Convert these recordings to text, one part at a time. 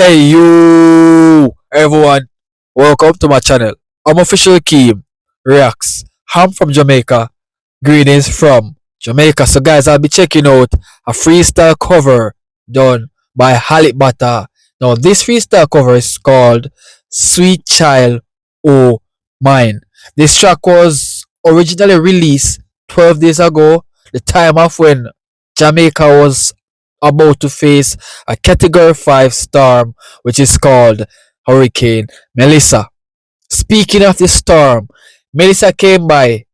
Hey you everyone, welcome to my channel. I'm official Keem Reacts. I'm from Jamaica. Greetings from Jamaica. So guys, I'll be checking out a freestyle cover done by ALIP. Now this freestyle cover is called Sweet Child O Mine. This track was originally released 12 days ago, the time of when Jamaica was about to face a Category 5 storm, which is called Hurricane Melissa. Speaking of the storm, Melissa came by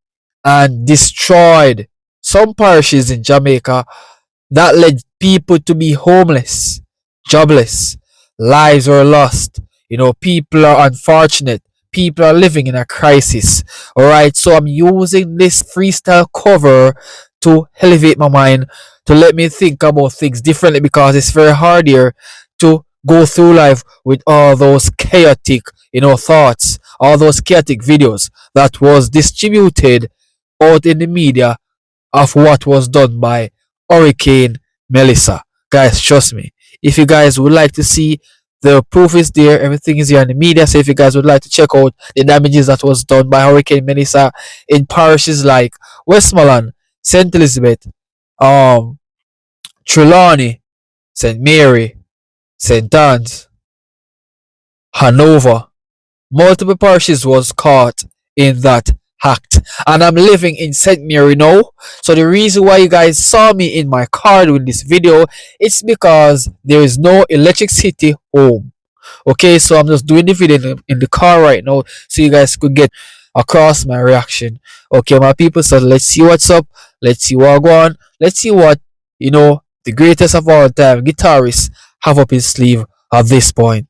and destroyed some parishes in Jamaica that led people to be homeless, jobless, lives were lost. People are unfortunate. People are living in a crisis. Alright, so I'm using this freestyle cover to elevate my mind, to let me think about things differently because it's very hard here to go through life with all those chaotic, thoughts, all those chaotic videos that was distributed out in the media of what was done by Hurricane Melissa. Guys, trust me. If you guys would like to see, the proof is there, everything is here in the media. So if you guys would like to check out the damages that was done by Hurricane Melissa in parishes like Westmoreland, St. Elizabeth, um, Trelawney, St. Mary, St. Anne's, Hanover, multiple parishes was caught in that act, and I'm living in St. Mary now. So the reason why you guys saw me in my car doing this video, it's because there is no electricity home. Okay, so I'm just doing the video in the car right now so you guys could get across my reaction. Okay, my people, so let's see what's up, let's see what go on, let's see what the greatest of all time guitarist have up his sleeve at this point.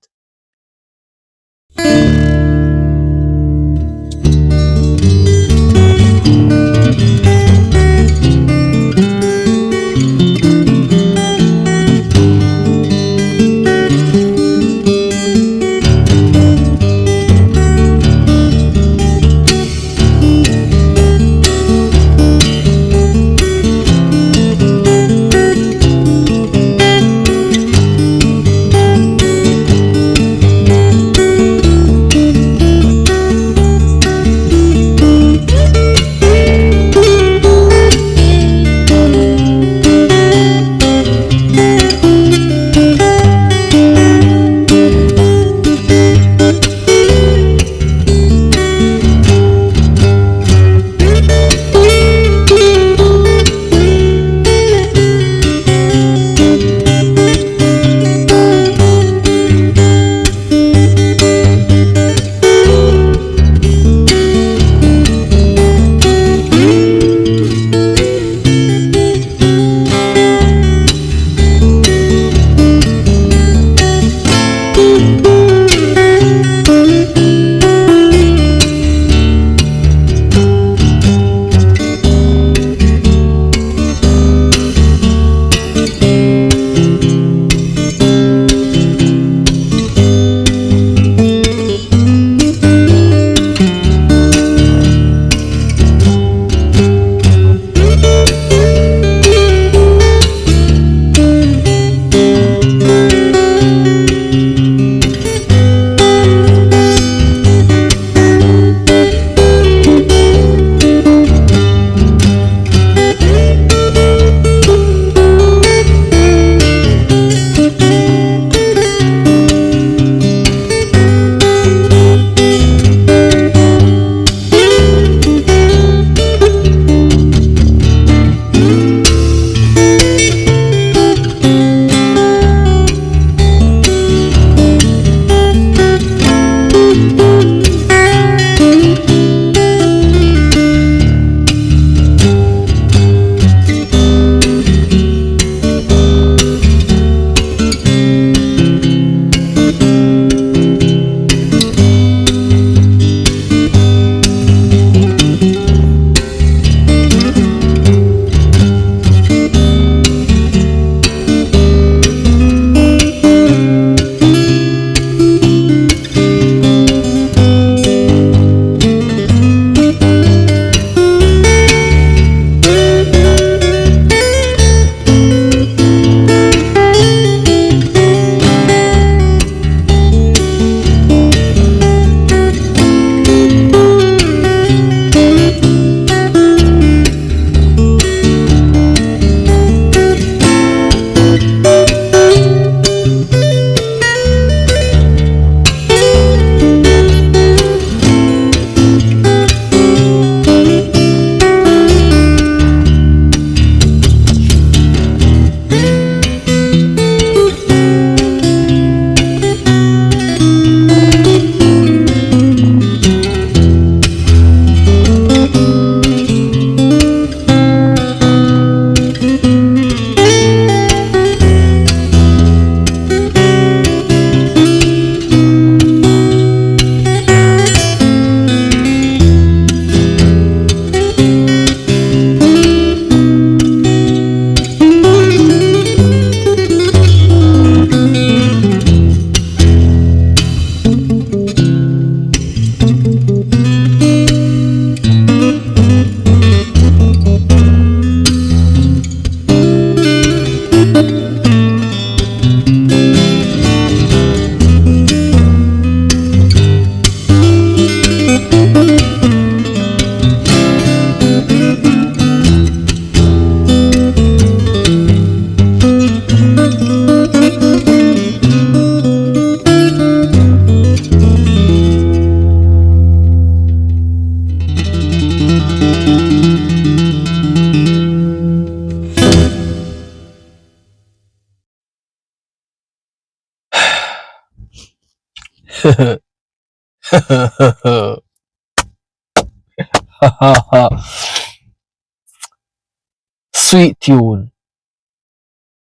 Sweet tune,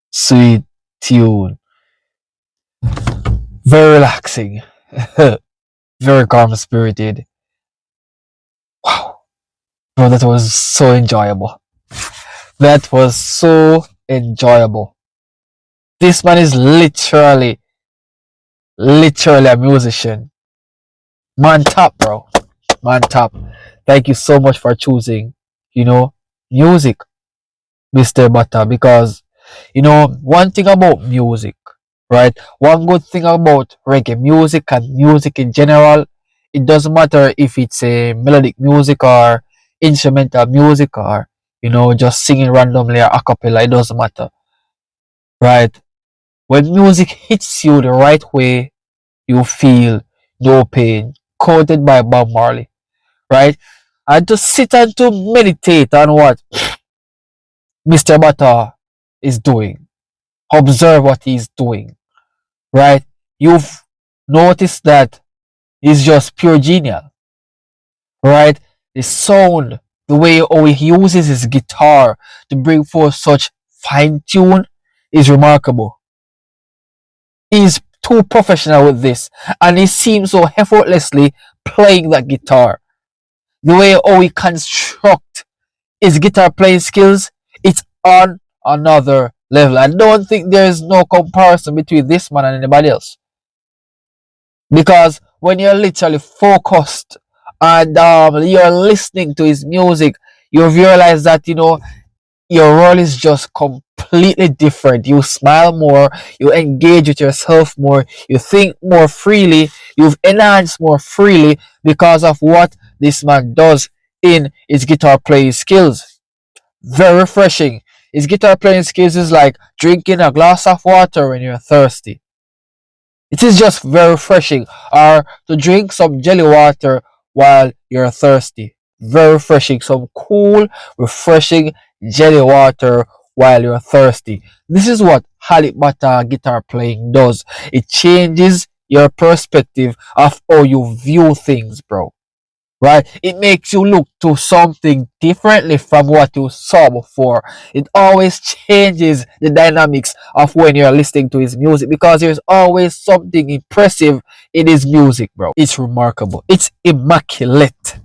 sweet tune, very relaxing, very calm spirited. Wow, bro, that was so enjoyable. That was so enjoyable. This man is literally a musician. Man top, bro. Man top. Thank you so much for choosing, you know, music, Mr. Butter, because, one thing about music, right? One good thing about reggae music and music in general, it doesn't matter if it's a melodic music or instrumental music or, just singing randomly or a cappella, it doesn't matter, right? When music hits you the right way, you feel no pain. Quoted by Bob Marley, right? And to sit and to meditate on what Mr. Butter is doing. Observe what he's doing, right? You've noticed that he's just pure genius, right? The sound, the way how he uses his guitar to bring forth such fine tune is remarkable. He's too professional with this, and he seems so effortlessly playing that guitar. The way how he construct his guitar playing skills, it's on another level. I don't think there is no comparison between this man and anybody else. Because when you're literally focused and you're listening to his music, you realize that your role is just completely different. You smile more, you engage with yourself more, you think more freely, you've enhanced more freely because of what this man does in his guitar playing skills. Very refreshing. His guitar playing skills is like drinking a glass of water when you're thirsty. It is just very refreshing. Or to drink some jelly water while you're thirsty. Very refreshing. Some cool, refreshing jelly water while you're thirsty. This is what ALIP Bata guitar playing does. It changes your perspective of how you view things, bro. Right? It makes you look to something differently from what you saw before. It always changes the dynamics of when you're listening to his music because there's always something impressive in his music, bro. It's remarkable. It's immaculate.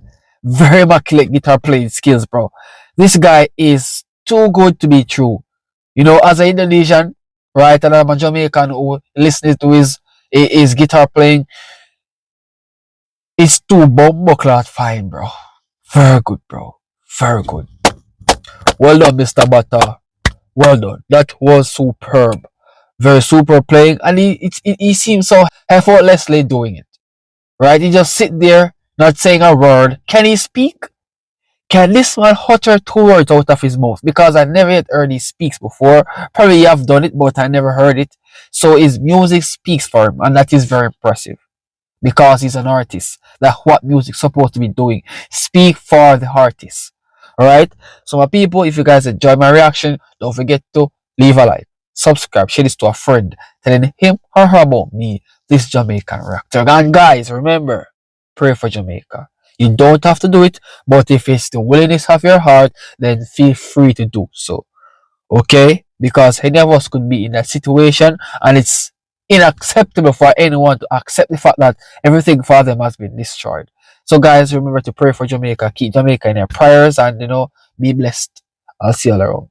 Very immaculate guitar playing skills, bro. This guy is too good to be true. As an Indonesian, right, and I'm a Jamaican who listens to his guitar playing, it's too bomb fine, bro. Very good, bro. Very good. Well done, Mr. Butter. Well done. That was superb. Very super playing, and he seems so effortlessly doing it. Right? He just sit there, not saying a word. Can he speak? Can this man utter 2 words out of his mouth? Because I never yet heard he speaks before. Probably you have done it, but I never heard it. So his music speaks for him, and that is very impressive. Because he's an artist. That's what music's supposed to be doing. Speak for the artist. Alright? So my people, if you guys enjoy my reaction, don't forget to leave a like, subscribe, share this to a friend, telling him or her about me, this Jamaican reactor. And guys, remember, pray for Jamaica. You don't have to do it, but if it's the willingness of your heart, then feel free to do so. Okay? Because any of us could be in that situation, and it's unacceptable for anyone to accept the fact that everything for them has been destroyed. So guys, remember to pray for Jamaica, keep Jamaica in your prayers, and be blessed. I'll see you all around.